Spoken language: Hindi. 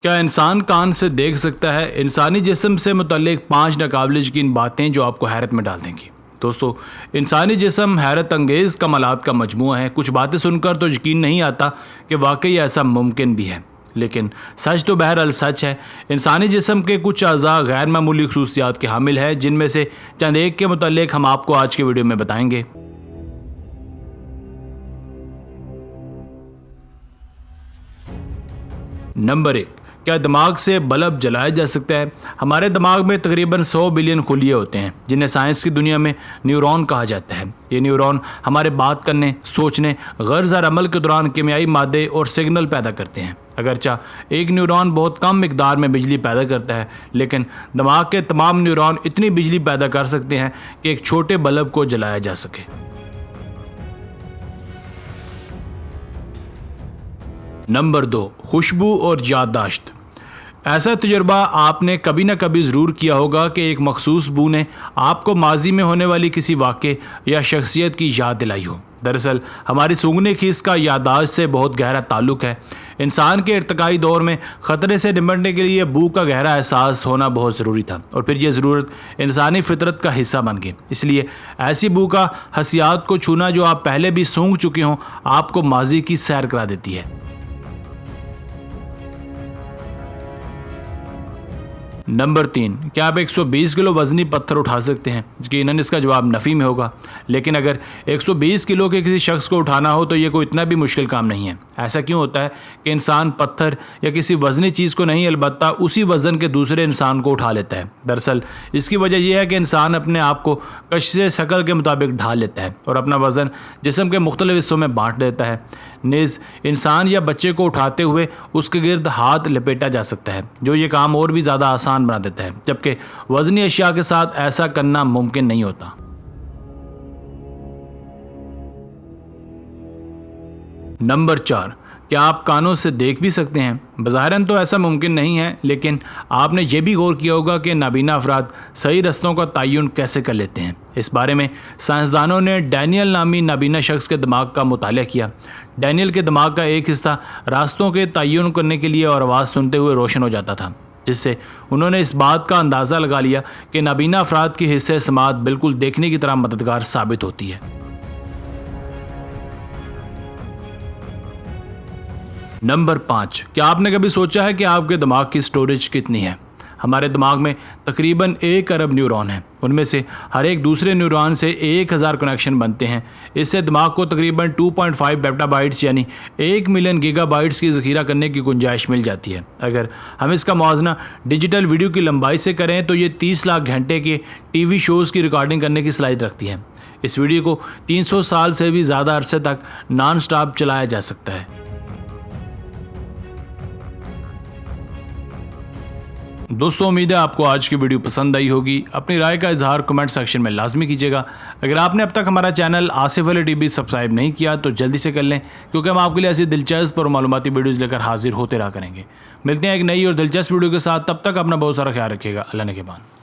क्या इंसान कान से देख सकता है? इंसानी जिस्म से मुतल्लिक 5 नाकाबिल यकीन बातें जो आपको हैरत में डाल देंगी। दोस्तों, इंसानी जिस्म हैरत अंगेज़ कमालात का मजमूआ है। कुछ बातें सुनकर तो यकीन नहीं आता कि वाकई ऐसा मुमकिन भी है, लेकिन सच तो बहरहाल सच है। इंसानी जिस्म के कुछ अज़ा गैर मामूली खसूसियात के हामिल है, जिनमें से चंद एक के मुतल्लिक हम आपको आज के वीडियो में बताएंगे। नंबर 1, क्या दिमाग से बल्ब जलाया जा सकता है? हमारे दिमाग में तकरीबन 100 बिलियन खुलिये होते हैं, जिन्हें साइंस की दुनिया में न्यूरॉन कहा जाता है। ये न्यूरॉन हमारे बात करने, सोचने, गर्ज और अमल के दौरान कीमियाई मादे और सिग्नल पैदा करते हैं। अगरचा एक न्यूरॉन बहुत कम मिकदार में बिजली पैदा करता है, लेकिन दिमाग के तमाम न्यूरॉन इतनी बिजली पैदा कर सकते हैं कि एक छोटे बल्ब को जलाया जा सके। नंबर 2, खुशबू और याददाश्त। ऐसा तजुर्बा आपने कभी ना कभी ज़रूर किया होगा कि एक मखसूस बू ने आपको माजी में होने वाली किसी वाक़े या शख्सियत की याद दिलाई हो। दरअसल हमारी सूंघने की इसका याददाश्त से बहुत गहरा ताल्लुक़ है। इंसान के इर्तिकाई दौर में ख़तरे से निपटने के लिए बू का गहरा एहसास होना बहुत ज़रूरी था, और फिर यह ज़रूरत इंसानी फितरत का हिस्सा बन गई। इसलिए ऐसी बू का हसियात को छूना जो आप पहले भी सूंघ चुके हों, आपको माजी की सैर करा देती है। नंबर 3, क्या आप 120 किलो वज़नी पत्थर उठा सकते हैं? यकीनन इसका जवाब नफ़ी में होगा, लेकिन अगर 120 किलो के किसी शख्स को उठाना हो तो ये कोई इतना भी मुश्किल काम नहीं है। ऐसा क्यों होता है कि इंसान पत्थर या किसी वज़नी चीज़ को नहीं, अलबत्ता उसी वज़न के दूसरे इंसान को उठा लेता है? दरअसल इसकी वजह यह है कि इंसान अपने आप को कशिश शक्ल के मुताबिक ढाल लेता है और अपना वज़न जिस्म के मुख्तलिफ हिस्सों में बाँट देता है। नेज़ इंसान या बच्चे को उठाते हुए उसके गिर्द हाथ लपेटा जा सकता है, जो ये काम और भी ज़्यादा आसान बना देता है, जबकि वज़नी अशिया के साथ ऐसा करना मुमकिन नहीं होता। नंबर 4, क्या आप कानों से देख भी सकते हैं? बज़ाहिरन तो ऐसा मुमकिन नहीं है, लेकिन आपने ये भी गौर किया होगा कि नाबीना अफराद सही रास्तों का तयन कैसे कर लेते हैं। इस बारे में साइंसदानों ने डैनियल नामी नाबीना शख्स के दिमाग का मुताला किया। डैनियल के दिमाग का एक हिस्सा रास्तों के तयन करने के लिए और आवाज़ सुनते हुए रोशन हो जाता था, जिससे उन्होंने इस बात का अंदाज़ा लगा लिया कि नाबीना अफराद की हिस्से समात बिल्कुल देखने की तरह मददगार साबित होती है। नंबर 5, क्या आपने कभी सोचा है कि आपके दिमाग की स्टोरेज कितनी है? हमारे दिमाग में तकरीबन 1 अरब न्यूरॉन हैं। उनमें से हर एक दूसरे न्यूरॉन से 1000 कनेक्शन बनते हैं। इससे दिमाग को तकरीबन 2.5 पेटाबाइट्स यानी 1 मिलियन गीगाबाइट्स की ज़ख़ीरा करने की गुंजाइश मिल जाती है। अगर हम इसका मुआवजना डिजिटल वीडियो की लंबाई से करें तो ये 30 लाख घंटे के टीवी शोज़ की रिकॉर्डिंग करने की सलाहियत रखती है। इस वीडियो को 300 साल से भी ज़्यादा अरसे तक नॉन स्टॉप चलाया जा सकता है। दोस्तों, उम्मीद है आपको आज की वीडियो पसंद आई होगी। अपनी राय का इजहार कमेंट सेक्शन में लाजमी कीजिएगा। अगर आपने अब तक हमारा channel Asif Ali TV subscribe नहीं किया तो जल्दी से कर लें, क्योंकि हम आपके लिए ऐसी दिलचस्प और मालूमाती वीडियोज़ लेकर हाजिर होते रहा करेंगे। मिलते हैं एक नई और दिलचस्प वीडियो के साथ, तब तक अपना बहुत सारा ख्याल रखिएगा। अल्लाह ने के बाद।